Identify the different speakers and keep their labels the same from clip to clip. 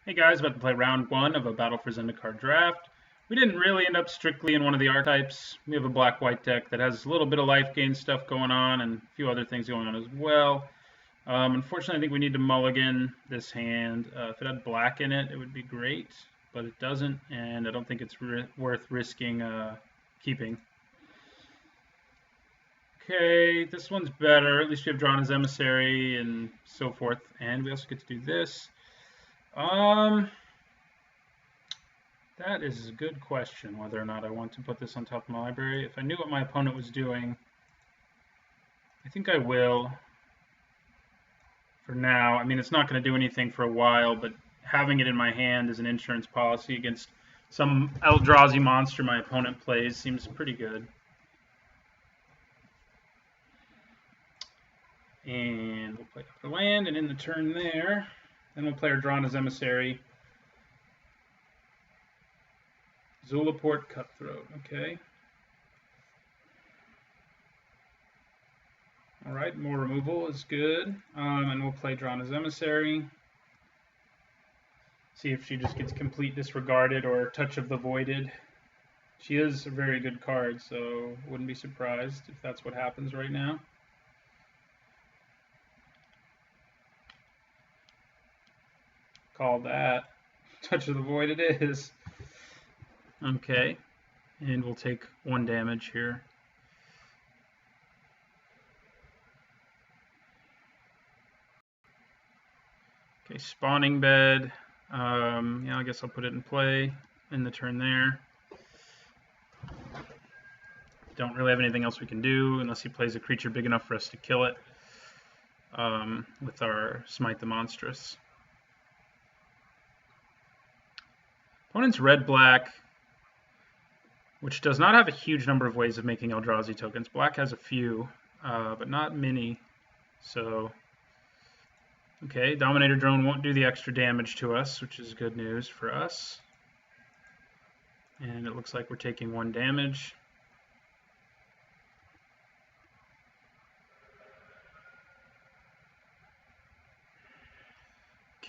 Speaker 1: Hey guys, about to play round one of a Battle for Zendikar draft. We didn't really end up strictly in one of the archetypes. We have a black-white deck that has a little bit of life gain stuff going on and a few other things going on as well. Unfortunately, I think we need to mulligan this hand. If it had black in it, it would be great, but it doesn't, and I don't think it's worth risking keeping. Okay, this one's better. At least we have drawn his emissary and so forth, and we also get to do this. That is a good question, whether or not I want to put this on top of my library. If I knew what my opponent was doing, I think I will. For now, I mean, it's not going to do anything for a while, but having it in my hand as an insurance policy against some Eldrazi monster my opponent plays seems pretty good. And we'll play another land, and in the turn there, then we'll play our Drana's Emissary. Zulaport Cutthroat, okay. All right, more removal is good. And we'll play Drana's Emissary. See if she just gets complete disregarded or Touch of the Voided. She is a very good card, so wouldn't be surprised if that's what happens right now. Call that. Touch of the Void it is. Okay, and we'll take 1 damage here. Okay, Spawning Bed. Yeah, I guess I'll put it in play in the turn there. Don't really have anything else we can do unless he plays a creature big enough for us to kill it with our Smite the Monstrous. Opponent's red-black, which does not have a huge number of ways of making Eldrazi tokens. Black has a few, but not many. So, okay, Dominator Drone won't do the extra damage to us, which is good news for us. And it looks like we're taking 1 damage.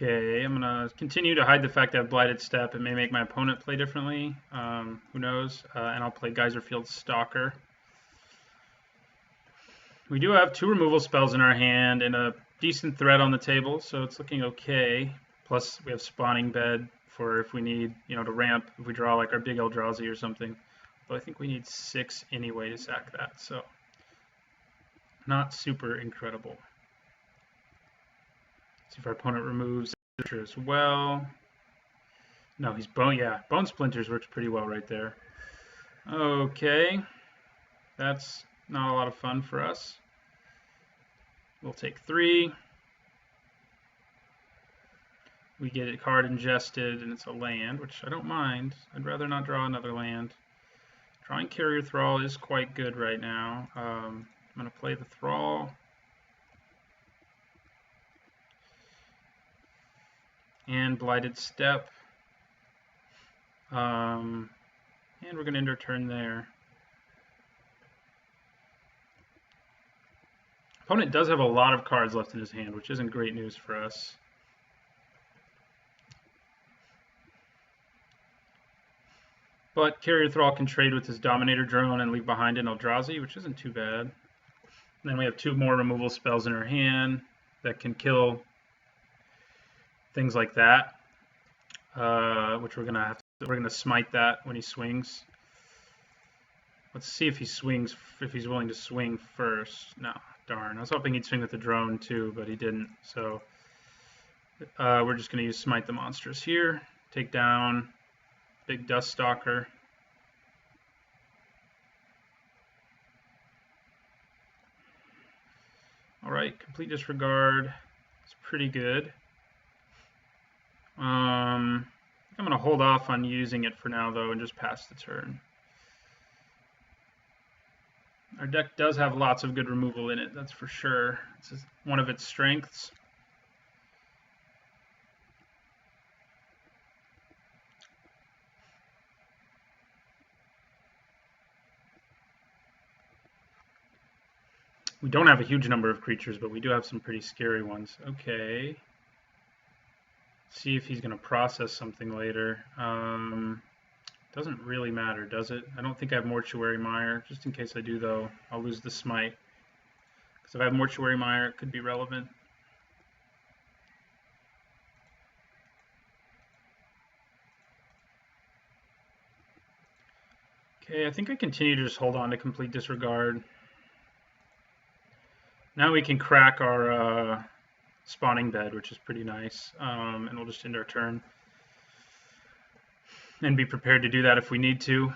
Speaker 1: Okay, I'm going to continue to hide the fact that I have Blighted Step. It may make my opponent play differently. Who knows? And I'll play Geyserfield Stalker. We do have 2 removal spells in our hand and a decent threat on the table, so it's looking okay. Plus, we have Spawning Bed for if we need, to ramp, if we draw like our big Eldrazi or something. But I think we need 6 anyway to sack that, so not super incredible. See if our opponent removes it as well. No, he's Bone. Yeah, Bone Splinters works pretty well right there. Okay, that's not a lot of fun for us. We'll take 3. We get a card ingested, and it's a land, which I don't mind. I'd rather not draw another land. Drawing Carrier Thrall is quite good right now. I'm going to play the Thrall. And Blighted Step. And we're going to end our turn there. Opponent does have a lot of cards left in his hand, which isn't great news for us. But Carrier Thrall can trade with his Dominator Drone and leave behind an Eldrazi, which isn't too bad. And then we have 2 more removal spells in our hand that can kill things like that, which we're gonna smite that when he swings. Let's see if he swings, if he's willing to swing first. No, darn. I was hoping he'd swing with the drone too, but he didn't. So we're just gonna use Smite the Monstrous here. Take down big Dust Stalker. All right, complete disregard. It's pretty good. I'm going to hold off on using it for now, though, and just pass the turn. Our deck does have lots of good removal in it, that's for sure. This is one of its strengths. We don't have a huge number of creatures, but we do have some pretty scary ones. Okay. See if he's going to process something later. Doesn't really matter, does it? I don't think I have Mortuary Mire. Just in case I do, though, I'll lose the smite. Because if I have Mortuary Mire, it could be relevant. Okay, I think I continue to just hold on to Complete Disregard. Now we can crack our spawning bed, which is pretty nice. And we'll just end our turn. And be prepared to do that if we need to.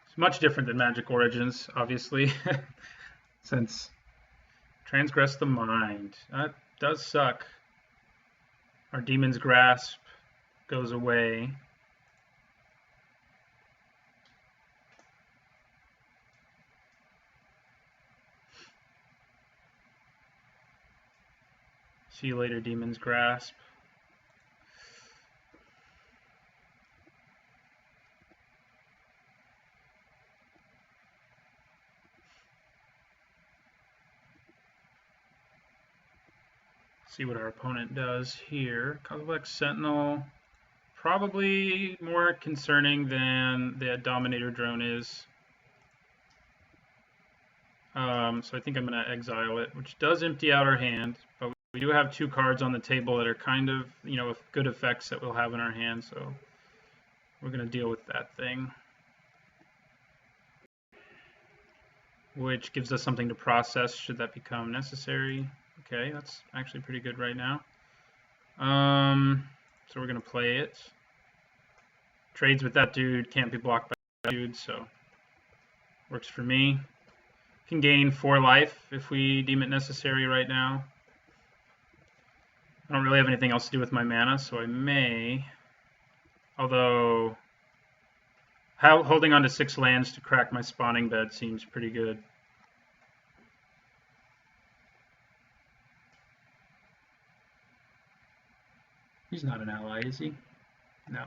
Speaker 1: It's much different than Magic Origins, obviously, since Transgress the Mind. That does suck. Our Demon's Grasp goes away. See you later, Demon's Grasp. See what our opponent does here. Kozilek Sentinel, probably more concerning than the Dominator Drone is. So I think I'm going to exile it, which does empty out our hand, but we do have 2 cards on the table that are kind of, good effects that we'll have in our hand, so we're going to deal with that thing. Which gives us something to process should that become necessary. Okay, that's actually pretty good right now. So we're going to play it. Trades with that dude, can't be blocked by that dude, so works for me. Can gain 4 life if we deem it necessary right now. I don't really have anything else to do with my mana, so I may. Although, holding on to 6 lands to crack my spawning bed seems pretty good. He's not an ally, is he? No.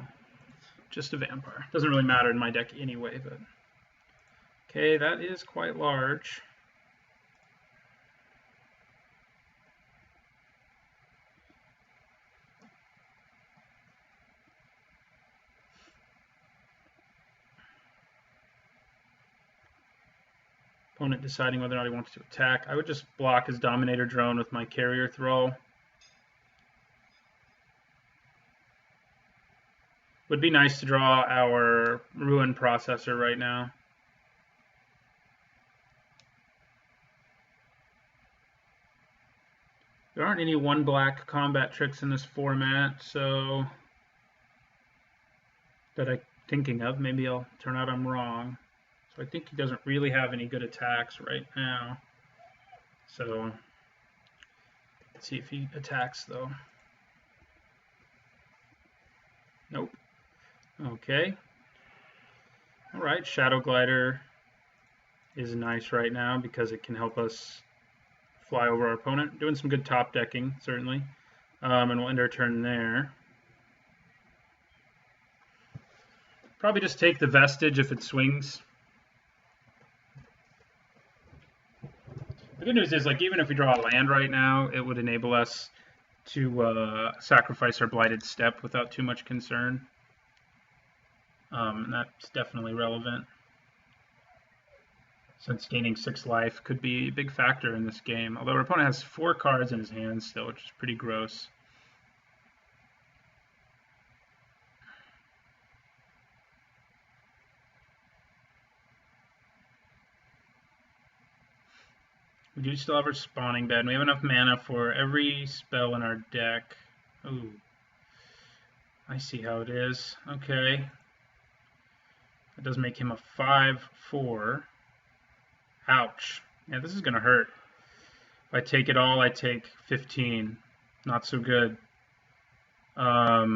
Speaker 1: Just a vampire. Doesn't really matter in my deck anyway, but... Okay, that is quite large. Opponent deciding whether or not he wants to attack. I would just block his Dominator Drone with my Carrier Thrall. Would be nice to draw our Ruin Processor right now. There aren't any 1-black combat tricks in this format, so that I'm thinking of. Maybe I'll turn out I'm wrong. So I think he doesn't really have any good attacks right now. So let's see if he attacks though. Nope. Okay. All right, Shadow Glider is nice right now because it can help us fly over our opponent. Doing some good top decking, certainly. And we'll end our turn there. Probably just take the Vestige if it swings. The good news is, like, even if we draw a land right now, it would enable us to sacrifice our Blighted Step without too much concern. And that's definitely relevant, since gaining 6 life could be a big factor in this game. Although our opponent has 4 cards in his hand still, which is pretty gross. We do still have our spawning bed. We have enough mana for every spell in our deck. Ooh. I see how it is. Okay. That does make him a 5/4. Ouch. Yeah, this is going to hurt. If I take it all, I take 15. Not so good. I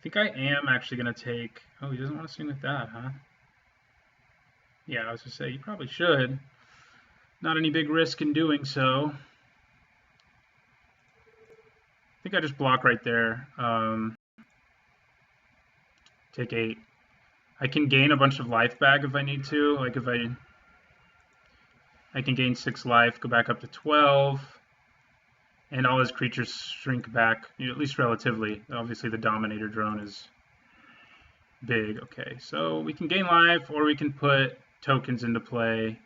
Speaker 1: think I am actually going to take... Oh, he doesn't want to swing with that, huh? Yeah, I was going to say, you probably should. Not any big risk in doing so. I think I just block right there. Take 8. I can gain a bunch of life back if I need to. Like if I can gain 6 life, go back up to 12, and all his creatures shrink back, at least relatively. Obviously, the Dominator drone is big. Okay, so we can gain life, or we can put tokens into play.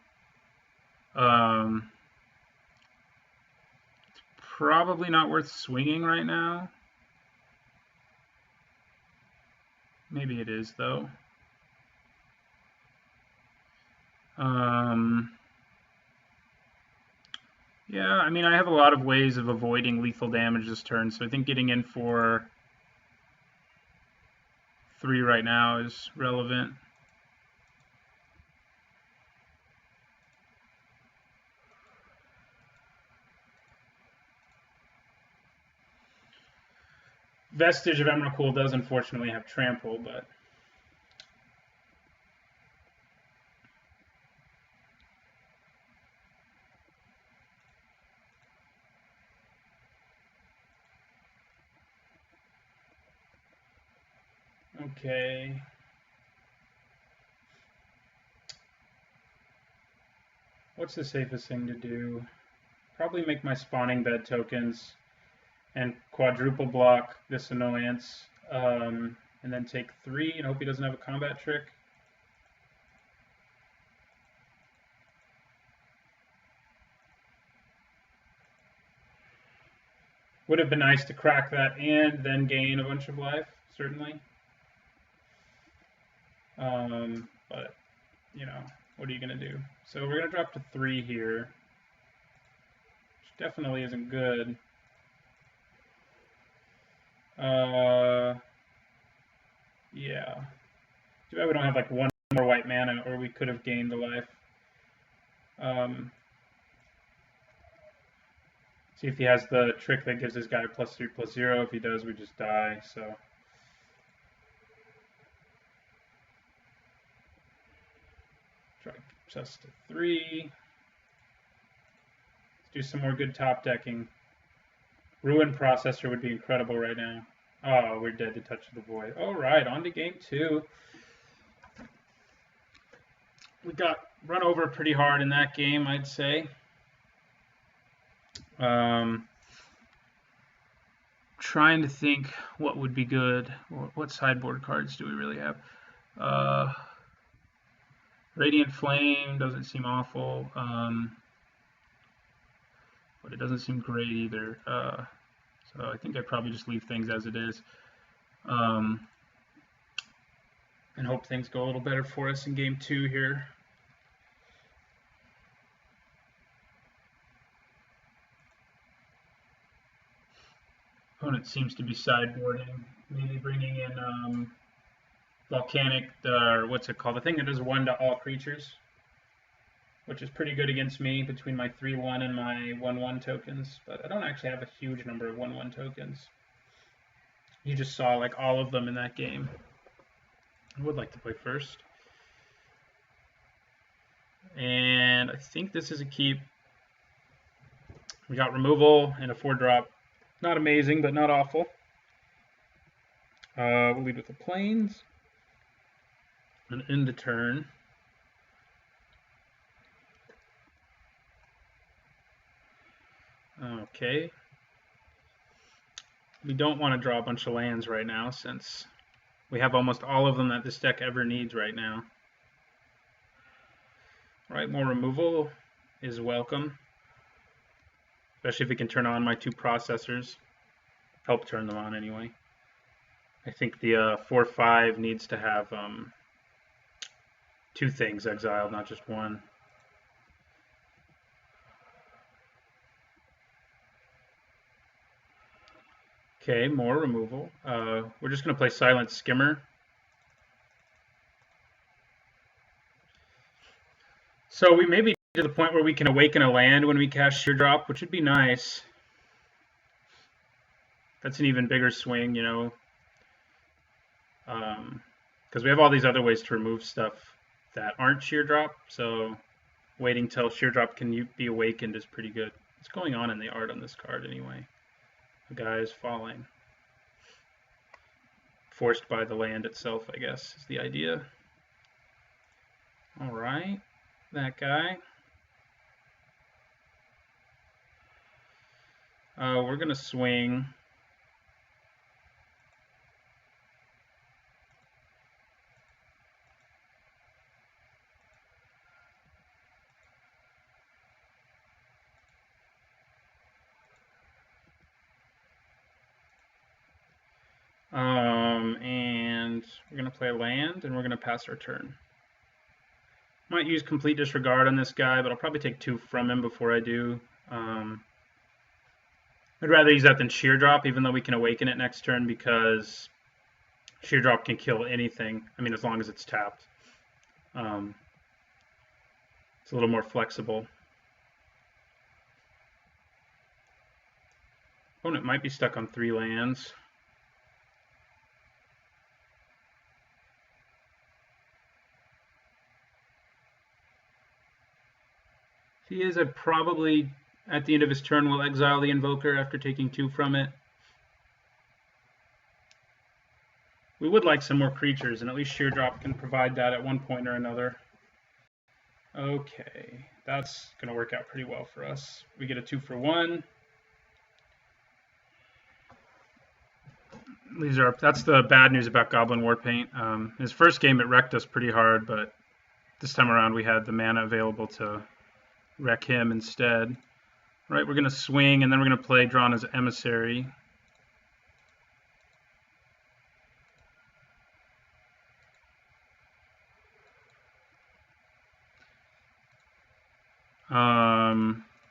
Speaker 1: It's probably not worth swinging right now. Maybe it is, though. Yeah, I mean, I have a lot of ways of avoiding lethal damage this turn, so I think getting in for 3 right now is relevant. Vestige of Emrakul does unfortunately have trample, but okay. What's the safest thing to do? Probably make my spawning bed tokens and quadruple block this annoyance, and then take 3 and hope he doesn't have a combat trick. Would have been nice to crack that and then gain a bunch of life, certainly. But, you know, what are you going to do? So we're going to drop to 3 here, which definitely isn't good. Yeah. Too bad we don't have like 1 more white mana, or we could have gained the life. See if he has the trick that gives this guy +3/+0. If he does, we just die. So try just to 3. Let's do some more good top decking. Ruin Processor would be incredible right now. Oh, we're dead to Touch of the Void. All right, on to game 2. We got run over pretty hard in that game, I'd say. Trying to think what would be good. What sideboard cards do we really have? Radiant Flame doesn't seem awful, but it doesn't seem great either. So I think I'd probably just leave things as it is, and hope things go a little better for us in game 2 here. Opponent seems to be sideboarding, maybe bringing in Volcanic, or what's it called? The thing that does 1 to all creatures, which is pretty good against me between my 3/1 and my 1/1 tokens. But I don't actually have a huge number of 1/1 tokens. You just saw like all of them in that game. I would like to play first. And I think this is a keep. We got removal and a 4-drop. Not amazing, but not awful. We'll lead with the plains. And end the turn. Okay. We don't want to draw a bunch of lands right now since we have almost all of them that this deck ever needs right now. Right, more removal is welcome. Especially if we can turn on my 2 processors. Help turn them on anyway. I think the 4/5 needs to have 2 things exiled, not just 1. Okay, more removal. We're just going to play Silent Skimmer. So we may be to the point where we can awaken a land when we cast Sheer Drop, which would be nice. That's an even bigger swing, you know. Because we have all these other ways to remove stuff that aren't Sheer Drop, so waiting till Sheer Drop can be awakened is pretty good. What's going on in the art on this card anyway? The guy is falling. forced by the land itself, I guess, is the idea. All right, that guy. We're going to swing. And we're going to play a land, and we're going to pass our turn. Might use complete disregard on this guy, but I'll probably take 2 from him before I do. I'd rather use that than sheer drop, even though we can awaken it next turn, because sheer drop can kill anything. I mean, as long as it's tapped. It's a little more flexible. Opponent might be stuck on 3 lands. If he is, I probably, at the end of his turn, will exile the Invoker after taking 2 from it. We would like some more creatures, and at least sheer drop can provide that at one point or another. Okay, that's going to work out pretty well for us. We get a 2-for-1. That's the bad news about Goblin Warpaint. His first game, it wrecked us pretty hard, but this time around we had the mana available to wreck him instead. Right, we're going to swing, and then we're going to play Drawn as Emissary.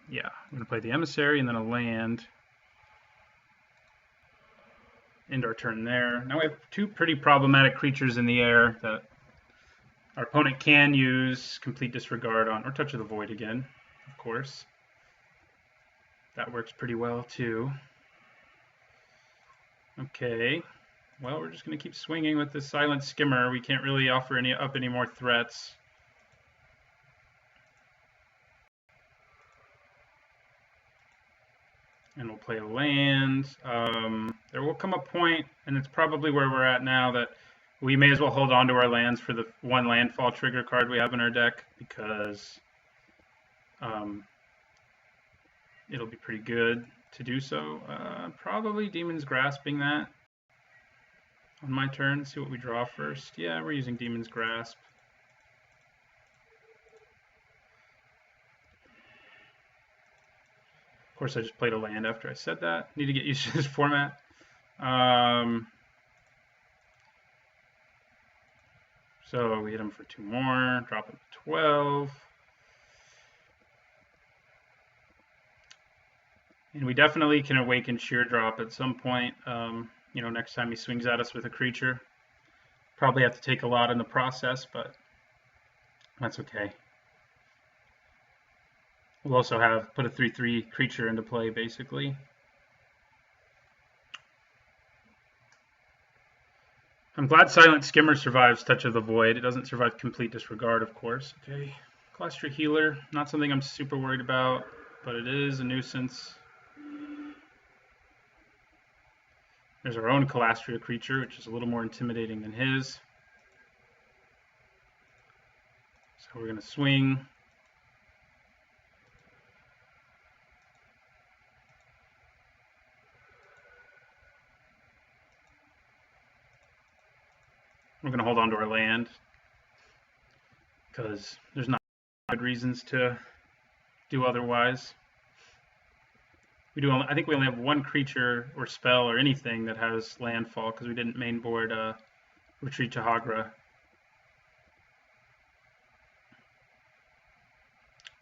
Speaker 1: Yeah, I'm going to play the Emissary and then a land. End our turn there. Now we have 2 pretty problematic creatures in the air that our opponent can use complete disregard on, or Touch of the Void again, of course. That works pretty well too. Okay, well, we're just going to keep swinging with this Silent Skimmer. We can't really offer any more threats. And we'll play a land. There will come a point, and it's probably where we're at now, that we may as well hold on to our lands for the 1 landfall trigger card we have in our deck, because it'll be pretty good to do so. Probably Demon's Grasping that on my turn. See what we draw first. Yeah, we're using Demon's Grasp. Of course, I just played a land after I said that. Need to get used to this format. So we hit him for 2 more, drop him to 12. And we definitely can awaken sheer drop at some point, next time he swings at us with a creature. Probably have to take a lot in the process, but that's okay. We'll also put a 3/3 creature into play, basically. I'm glad Silent Skimmer survives Touch of the Void. It doesn't survive Complete Disregard, of course. Okay, Colostria Healer, not something I'm super worried about, but it is a nuisance. There's our own Colostria creature, which is a little more intimidating than his. So we're going to swing. We're going to hold on to our land because there's not good reasons to do otherwise. I think we only have 1 creature or spell or anything that has landfall because we didn't mainboard Retreat to Hagra.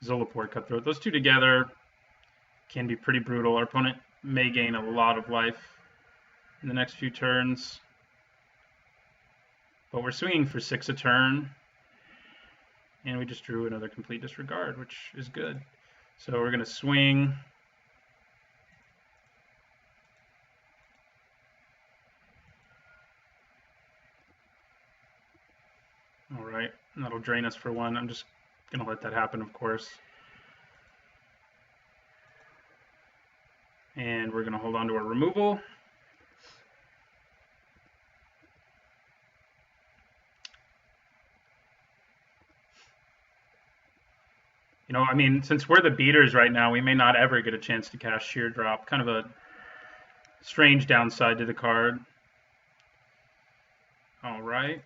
Speaker 1: Zolaport, Cutthroat. Those 2 together can be pretty brutal. Our opponent may gain a lot of life in the next few turns. But we're swinging for 6 a turn, and we just drew another Complete Disregard, which is good. So we're going to swing. All right, and that'll drain us for 1. I'm just going to let that happen, of course. And we're going to hold on to our removal. I mean, since we're the beaters right now, we may not ever get a chance to cast Sheer Drop. Kind of a strange downside to the card. All right.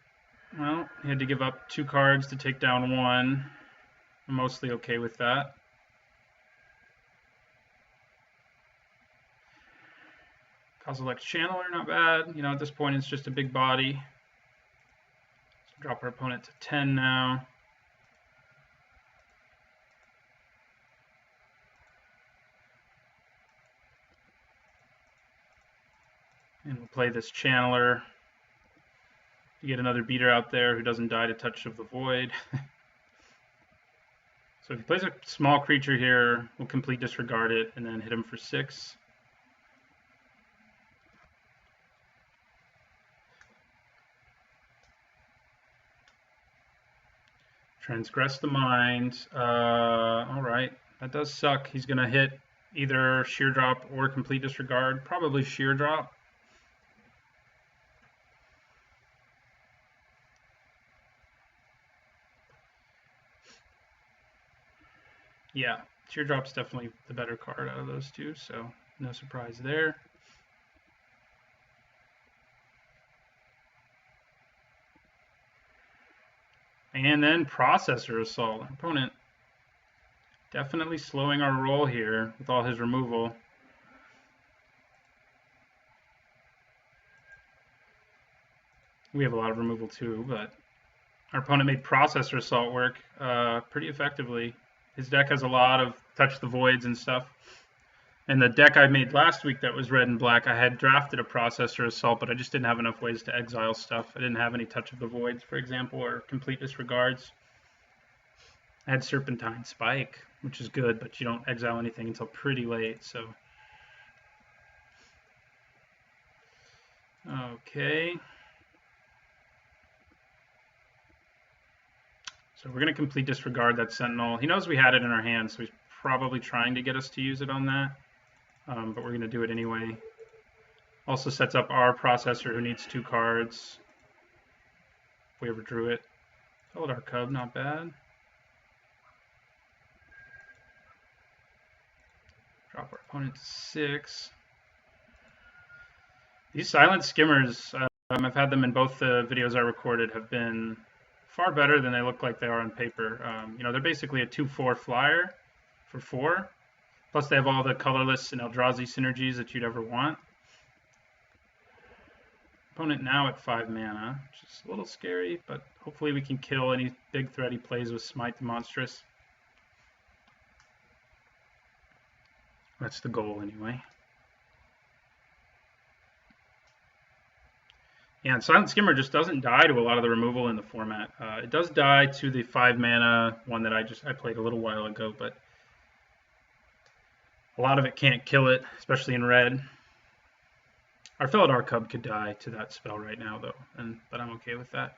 Speaker 1: Well, he had to give up 2 cards to take down 1. I'm mostly okay with that. Kozilek's Channeler, not bad. At this point, it's just a big body. So drop our opponent to 10 now. And we'll play this Channeler to get another beater out there who doesn't die to Touch of the Void. So if he plays a small creature here, we'll complete disregard it and then hit him for 6. Transgress the Mind. All right, that does suck. He's going to hit either Sheer Drop or complete disregard. Probably Sheer Drop. Yeah, Sheer Drop's definitely the better card out of those two, so no surprise there. And then Processor Assault. Our opponent definitely slowing our roll here with all his removal. We have a lot of removal too, but our opponent made Processor Assault work pretty effectively. His deck has a lot of Touch the Voids and stuff. And the deck I made last week that was red and black, I had drafted a Processor Assault, but I just didn't have enough ways to exile stuff. I didn't have any Touch of the Voids, for example, or complete disregards. I had Serpentine Spike, which is good, but you don't exile anything until pretty late, so. Okay. So we're going to complete disregard that Sentinel. He knows we had it in our hand, so he's probably trying to get us to use it on that. But we're going to do it anyway. Also sets up our Processor, who needs 2 cards. If we ever drew it. Felidar Cub, not bad. Drop our opponent to 6. These Silent Skimmers, I've had them in both the videos I recorded, have been far better than they look like they are on paper. They're basically a 2/4 flyer for 4. Plus they have all the colorless and Eldrazi synergies that you'd ever want. Opponent now at 5 mana, which is a little scary, but hopefully we can kill any big threat he plays with Smite the Monstrous. That's the goal anyway. Yeah, and Silent Skimmer just doesn't die to a lot of the removal in the format. It does die to the 5 mana one that I played a little while ago, but a lot of it can't kill it, especially in red. Our Felidar Cub could die to that spell right now, though, but I'm okay with that.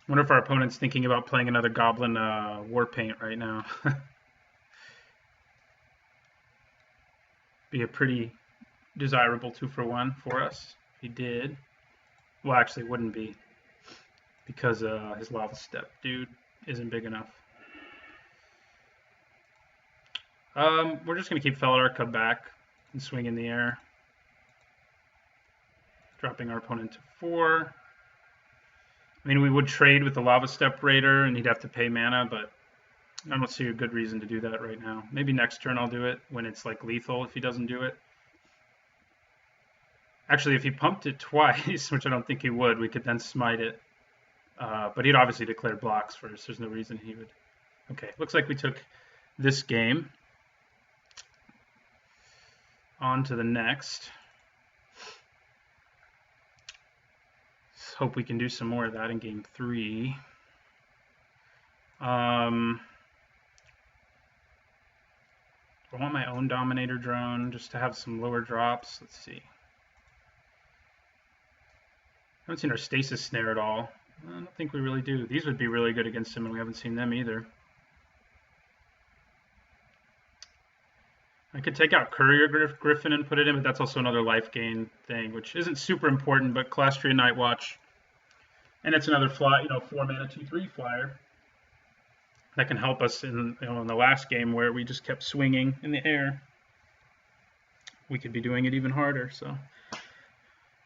Speaker 1: I wonder if our opponent's thinking about playing another Goblin Warpaint right now. Be a pretty desirable 2-for-1 for us if he did. Well, actually, it wouldn't be, because his Lava Step dude isn't big enough. We're just going to keep Felidar Cub back and swing in the air. Dropping our opponent to 4. I mean, we would trade with the Lava Step Raider and he'd have to pay mana, but I don't see a good reason to do that right now. Maybe next turn I'll do it when it's like lethal if he doesn't do it. Actually, if he pumped it twice, which I don't think he would, we could then smite it. But he'd obviously declare blocks first. There's no reason he would. Okay, looks like we took this game. On to the next. Let's hope we can do some more of that in game 3. I want my own Dominator drone just to have some lower drops. Let's see. I haven't seen our Stasis Snare at all. I don't think we really do. These would be really good against him, and we haven't seen them either. I could take out Courier Griffin and put it in, but that's also another life gain thing, which isn't super important, but Calastria Night Watch. And it's another fly, 4 mana 2/3 flyer that can help us in the last game where we just kept swinging in the air. We could be doing it even harder. So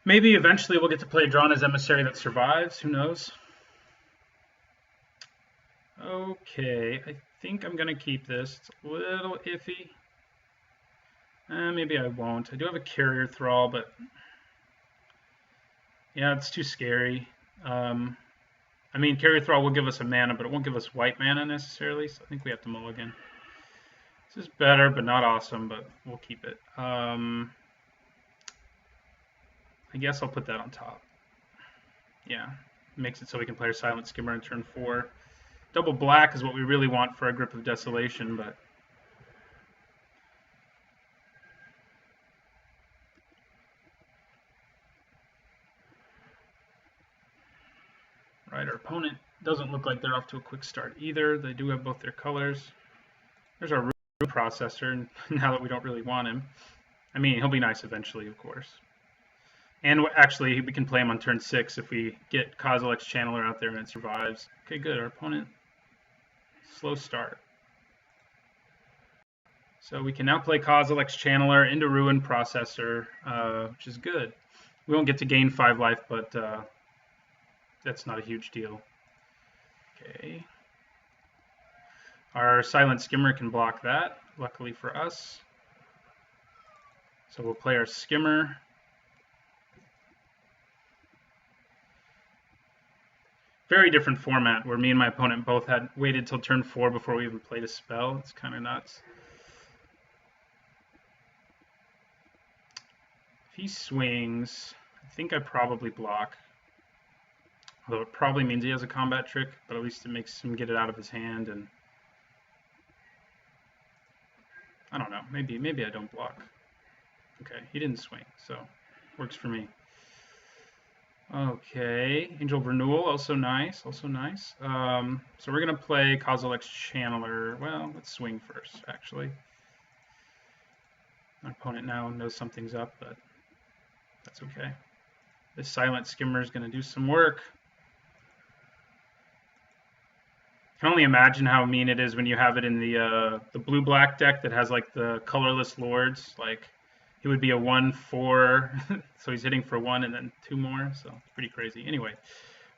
Speaker 1: maybe eventually we'll get to play Drana's Emissary that survives. Who knows? Okay, I think I'm gonna keep this. It's a little iffy. Maybe I won't. I do have a Carrier Thrall, but yeah, it's too scary. I mean, Carrier Thrall will give us a mana, but it won't give us white mana necessarily, so I think we have to mulligan. This is better, but not awesome, but we'll keep it. I guess I'll put that on top. Yeah, makes it so we can play our Silent Skimmer in turn 4. Double black is what we really want for our Grip of Desolation, but right, our opponent doesn't look like they're off to a quick start either. They do have both their colors. There's our root processor, now that we don't really want him. I mean, he'll be nice eventually, of course. And actually, we can play him on turn 6 if we get Kozilek's Channeler out there and it survives. Okay, good. Our opponent, slow start. So we can now play Kozilek's Channeler into Ruin Processor, which is good. We won't get to gain 5 life, but that's not a huge deal. Okay. Our Silent Skimmer can block that, luckily for us. So we'll play our Skimmer. Very different format where me and my opponent both had waited till turn 4 before we even played a spell. It's kind of nuts. If he swings, I think I probably block. Although it probably means he has a combat trick, but at least it makes him get it out of his hand, and I don't know, maybe I don't block. Okay, he didn't swing, so works for me. Okay, Angel of Renewal, also nice, also nice. So we're gonna play Kozilek's Channeler. Well, let's swing first, actually. My opponent now knows something's up, but that's okay. This Silent Skimmer is gonna do some work. I can only imagine how mean it is when you have it in the blue-black deck that has like the colorless lords. Like he would be a 1/4, so he's hitting for 1 and then 2 more. So it's pretty crazy. Anyway,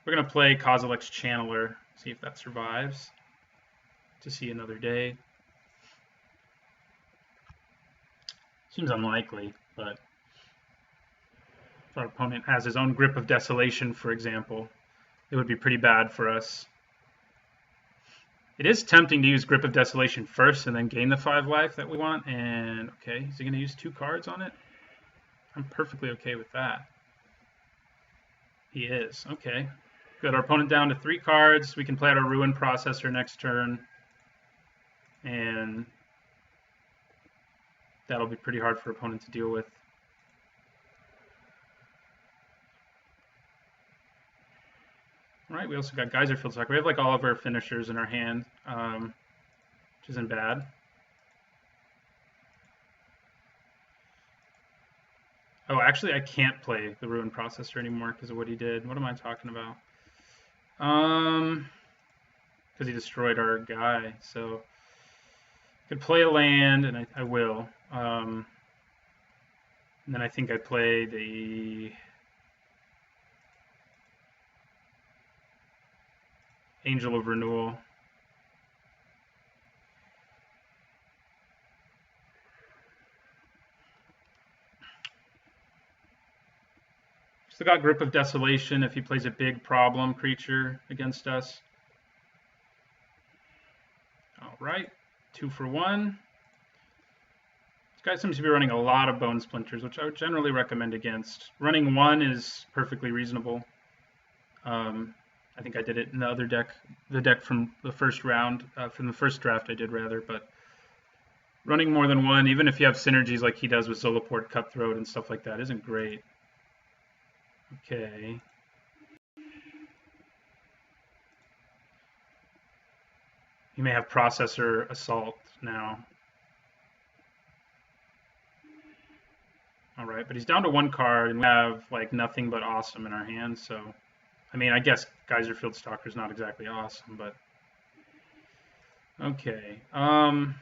Speaker 1: we're gonna play Kozilek's Channeler, see if that survives to see another day. Seems unlikely, but if our opponent has his own Grip of Desolation, for example, it would be pretty bad for us. It is tempting to use Grip of Desolation first and then gain the 5 life that we want. And okay, is he going to use 2 cards on it? I'm perfectly okay with that. He is. Okay. Good. Our opponent down to 3 cards. We can play out our Ruin Processor next turn. And that'll be pretty hard for opponent to deal with. All right, we also got Geyser Field Sock. We have like all of our finishers in our hand, which isn't bad. Oh, actually, I can't play the Ruin Processor anymore because of what he did. What am I talking about? Because he destroyed our guy. So I could play a land, and I will. And then I think I play the Angel of Renewal. Still got Grip of Desolation if he plays a big problem creature against us. All right, 2 for 1. This guy seems to be running a lot of Bone Splinters, which I would generally recommend against. Running 1 is perfectly reasonable. I think I did it in the other deck, the deck from the first round, from the first draft I did rather, but running more than 1, even if you have synergies like he does with Zolaport, Cutthroat, and stuff like that, isn't great. Okay. You may have Processor Assault now. All right, but he's down to one card, and we have like nothing but awesome in our hands. So, I mean, I guess Geyserfield Stalker is not exactly awesome, but okay. I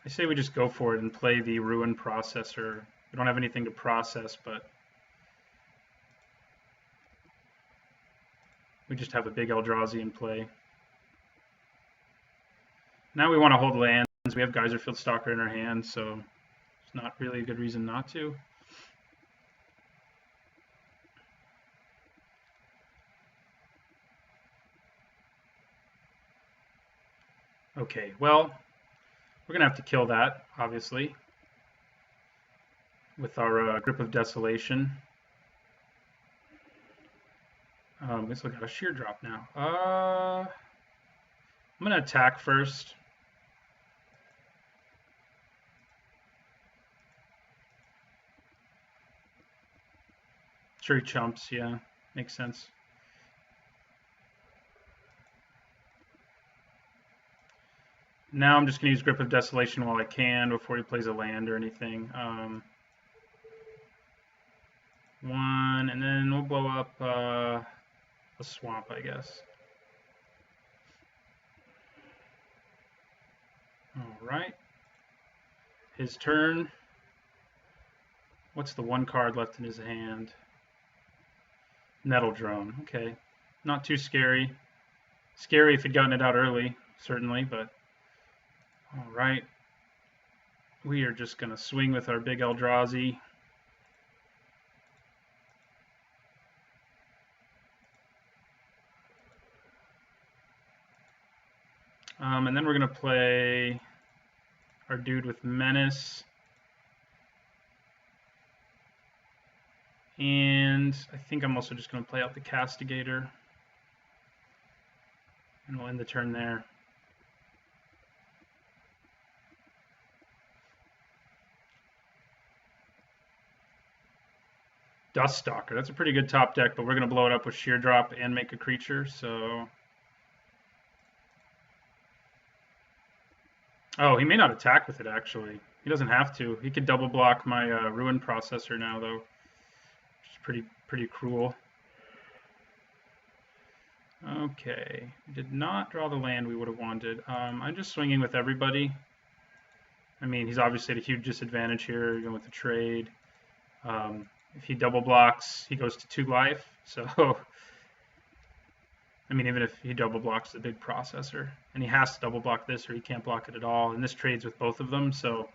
Speaker 1: say we just go for it and play the Ruin Processor. We don't have anything to process, but we just have a big Eldrazi in play. Now we want to hold lands. We have Geyserfield Stalker in our hands, so it's not really a good reason not to. Okay, well, we're going to have to kill that, obviously, with our Grip of Desolation. We still got a sheer drop now. I'm going to attack first. Sure, he chumps, yeah, makes sense. Now I'm just going to use Grip of Desolation while I can before he plays a land or anything. One, and then we'll blow up a swamp, I guess. All right. His turn. What's the one card left in his hand? Nettle Drone. Okay. Not too scary. Scary if he'd gotten it out early, certainly, but all right. We are just going to swing with our big Eldrazi. And then we're going to play our dude with Menace. And I think I'm also just going to play out the Castigator. And we'll end the turn there. Duststalker. That's a pretty good top deck, but we're going to blow it up with Sheer Drop and make a creature, so... Oh, he may not attack with it, actually. He doesn't have to. He could double block my Ruin Processor now, though. Which is pretty cruel. Okay. We did not draw the land we would have wanted. I'm just swinging with everybody. I mean, he's obviously at a huge disadvantage here, even with the trade. If he double blocks, he goes to 2 life. So, I mean, even if he double blocks the big processor, and he has to double block this or he can't block it at all, and this trades with both of them, so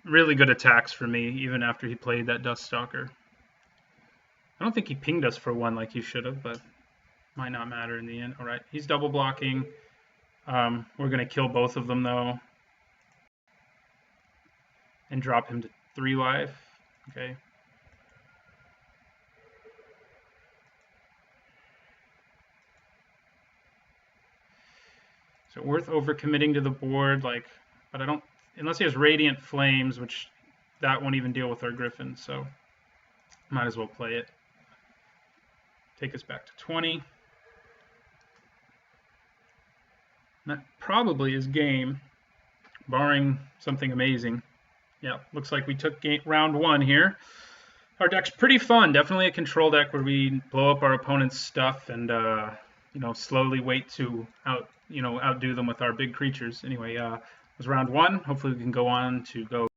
Speaker 1: really good attacks for me, even after he played that Duststalker. I don't think he pinged us for 1 like he should have, but might not matter in the end. All right, he's double blocking. We're going to kill both of them, though, and drop him to 3 life. Okay. So worth overcommitting to the board, but I don't, unless he has Radiant Flames, which that won't even deal with our Griffin, so might as well play it. Take us back to 20. That probably is game, barring something amazing. Yeah, looks like we took round 1 here. Our deck's pretty fun. Definitely a control deck where we blow up our opponent's stuff and slowly wait to outdo them with our big creatures. Anyway, it was round 1. Hopefully we can go on to go